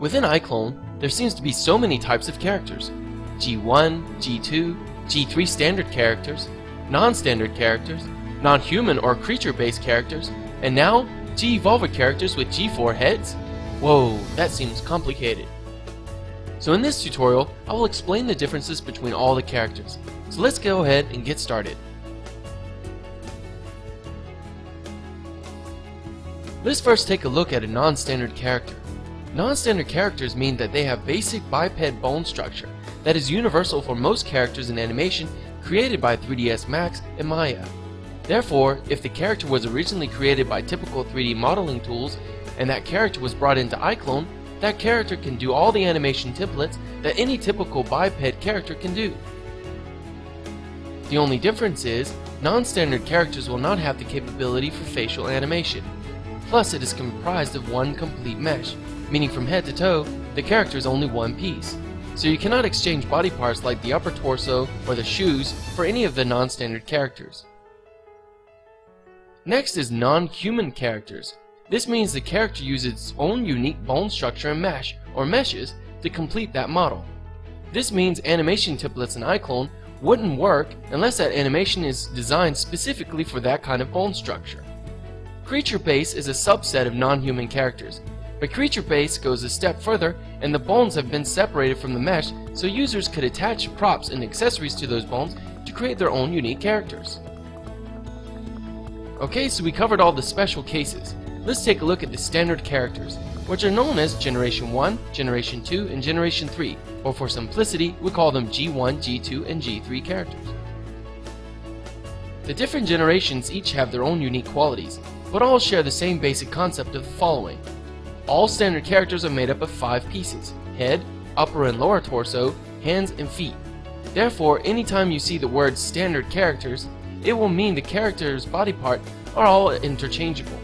Within iClone, there seems to be so many types of characters: G1, G2, G3 standard characters, non-standard characters, non-human or creature-based characters, and now G-Evolver characters with G4 heads? Whoa, that seems complicated. So in this tutorial, I will explain the differences between all the characters. So let's go ahead and get started. Let's first take a look at a non-standard character. Non-standard characters mean that they have basic biped bone structure that is universal for most characters in animation created by 3ds Max and Maya. Therefore, if the character was originally created by typical 3D modeling tools and that character was brought into iClone, that character can do all the animation templates that any typical biped character can do. The only difference is, non-standard characters will not have the capability for facial animation. Plus, it is comprised of one complete mesh, meaning from head to toe, the character is only one piece. So you cannot exchange body parts like the upper torso or the shoes for any of the non-standard characters. Next is non-human characters. This means the character uses its own unique bone structure and mesh, or meshes, to complete that model. This means animation templates in iClone wouldn't work unless that animation is designed specifically for that kind of bone structure. Creature base is a subset of non-human characters, but creature base goes a step further and the bones have been separated from the mesh so users could attach props and accessories to those bones to create their own unique characters. Okay, so we covered all the special cases. Let's take a look at the standard characters, which are known as Generation 1, Generation 2, and Generation 3, or for simplicity, we call them G1, G2, and G3 characters. The different generations each have their own unique qualities, but all share the same basic concept of the following. All standard characters are made up of 5 pieces: head, upper and lower torso, hands, and feet. Therefore, anytime you see the word standard characters, it will mean the character's body part are all interchangeable.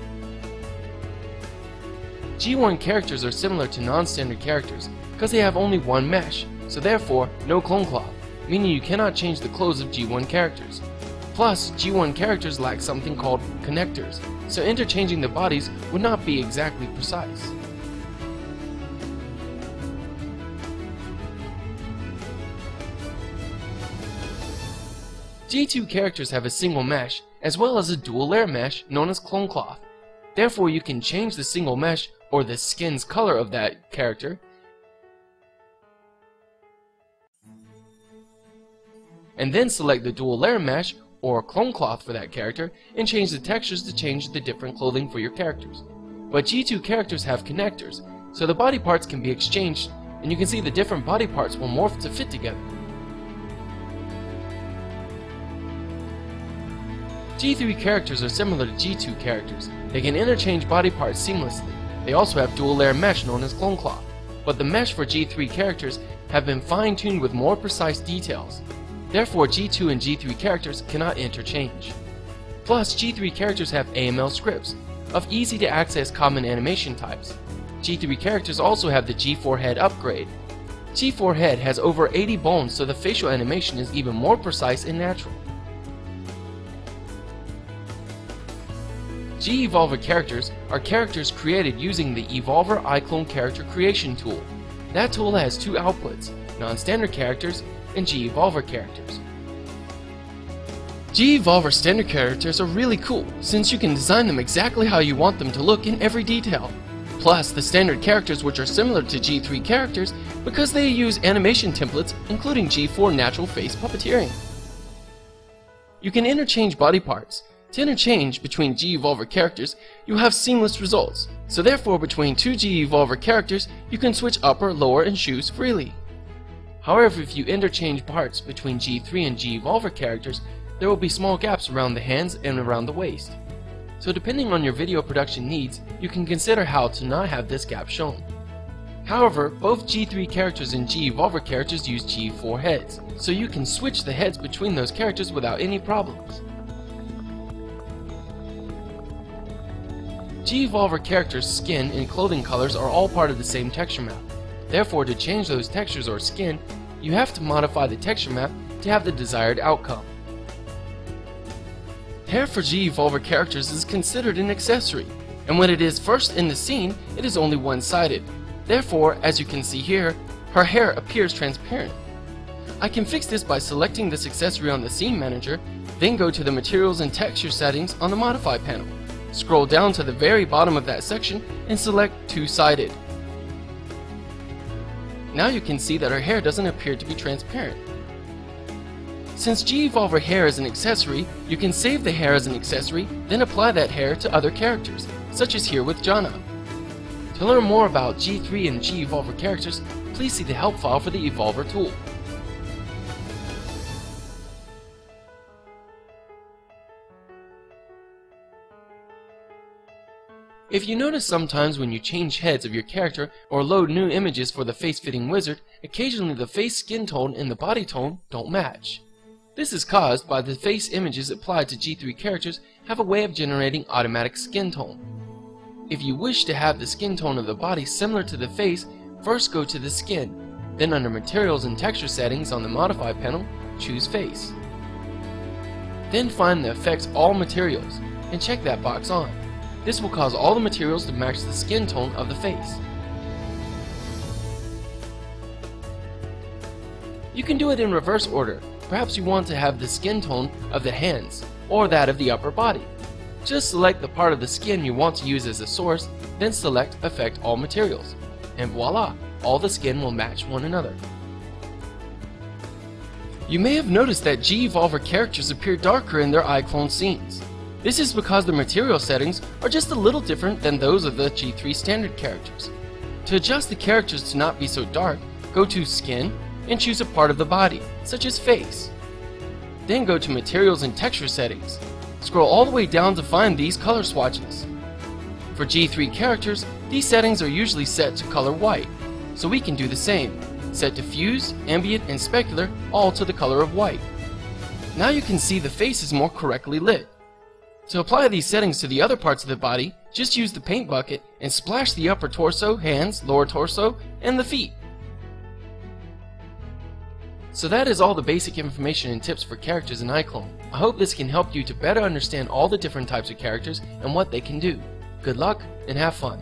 G1 characters are similar to non-standard characters because they have only one mesh, so therefore no clone cloth, meaning you cannot change the clothes of G1 characters. Plus, G1 characters lack something called connectors, so interchanging the bodies would not be exactly precise. G2 characters have a single mesh, as well as a dual layer mesh known as clone cloth. Therefore, you can change the single mesh or the skin's color of that character and then select the dual layer mesh or clone cloth for that character and change the textures to change the different clothing for your characters. But G2 characters have connectors, so the body parts can be exchanged and you can see the different body parts will morph to fit together. G3 characters are similar to G2 characters. They can interchange body parts seamlessly. They also have dual layer mesh known as clone cloth, but the mesh for G3 characters have been fine-tuned with more precise details. Therefore, G2 and G3 characters cannot interchange. Plus, G3 characters have AML scripts of easy-to-access common animation types. G3 characters also have the G4 head upgrade. G4 head has over 80 bones, so the facial animation is even more precise and natural. G-Evolver characters are characters created using the Evolver iClone character creation tool. That tool has 2 outputs, non-standard characters and G-Evolver characters. G-Evolver standard characters are really cool since you can design them exactly how you want them to look in every detail. Plus, the standard characters, which are similar to G3 characters because they use animation templates including G4 natural face puppeteering. You can interchange body parts. To interchange between G-Evolver characters, you have seamless results, so therefore between 2 G-Evolver characters, you can switch upper, lower, and shoes freely. However, if you interchange parts between G3 and G-Evolver characters, there will be small gaps around the hands and around the waist. So depending on your video production needs, you can consider how to not have this gap shown. However, both G3 characters and G-Evolver characters use G4 heads, so you can switch the heads between those characters without any problems. G-Evolver characters' skin and clothing colors are all part of the same texture map. Therefore, to change those textures or skin, you have to modify the texture map to have the desired outcome. Hair for G-Evolver characters is considered an accessory, and when it is first in the scene, it is only one-sided. Therefore, as you can see here, her hair appears transparent. I can fix this by selecting this accessory on the Scene Manager, then go to the Materials and Texture settings on the Modify panel. Scroll down to the very bottom of that section and select Two-Sided. Now you can see that her hair doesn't appear to be transparent. Since G-Evolver hair is an accessory, you can save the hair as an accessory, then apply that hair to other characters, such as here with Janna. To learn more about G3 and G-Evolver characters, please see the help file for the Evolver tool. If you notice sometimes when you change heads of your character or load new images for the face-fitting wizard, occasionally the face skin tone and the body tone don't match. This is caused by the face images applied to G3 characters have a way of generating automatic skin tone. If you wish to have the skin tone of the body similar to the face, first go to the skin, then under Materials and Texture settings on the Modify panel, choose Face. Then find the Affects All Materials and check that box on. This will cause all the materials to match the skin tone of the face. You can do it in reverse order. Perhaps you want to have the skin tone of the hands or that of the upper body. Just select the part of the skin you want to use as a source, then select Affect All Materials, and voila, all the skin will match one another. You may have noticed that G-Evolver characters appear darker in their iClone scenes. This is because the material settings are just a little different than those of the G3 standard characters. To adjust the characters to not be so dark, go to Skin and choose a part of the body, such as face. Then go to Materials and Texture settings. Scroll all the way down to find these color swatches. For G3 characters, these settings are usually set to color white, so we can do the same. Set Diffuse, Ambient, and Specular all to the color of white. Now you can see the face is more correctly lit. To apply these settings to the other parts of the body, just use the paint bucket and splash the upper torso, hands, lower torso, and the feet. So that is all the basic information and tips for characters in iClone. I hope this can help you to better understand all the different types of characters and what they can do. Good luck and have fun!